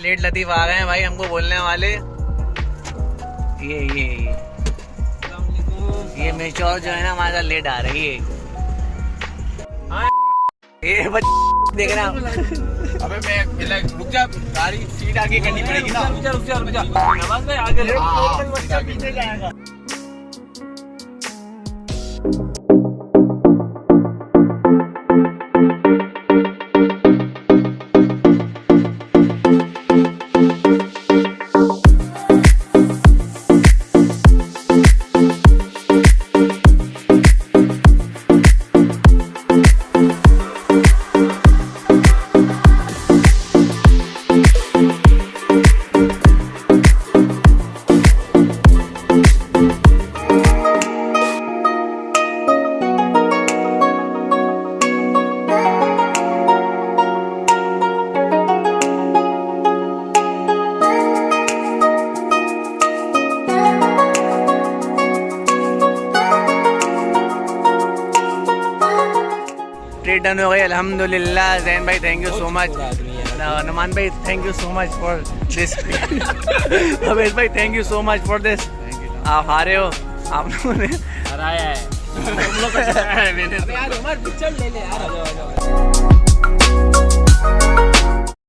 Late Latif आ गए हैं भाई हमको बोलने वाले। ये मेचौर जो है ना हमारे साथ लेट आ रही है। ये देख रहे हैं। अबे मैं रुक जा, गाड़ी सीट आगे करनी पड़ेगी ना। रुक जा नवाज भाई आगे पीछे जाएगा। ट्रेड डन हो गई अल्हम्दुलिल्लाह। जैन भाई thank you so much. Naman भाई thank you so much for this. Avesh भाई thank you so much for this. आप हारे हो, आप लोगों ने हराया है। मैंने यार उमर पिक्चर ले ले यार।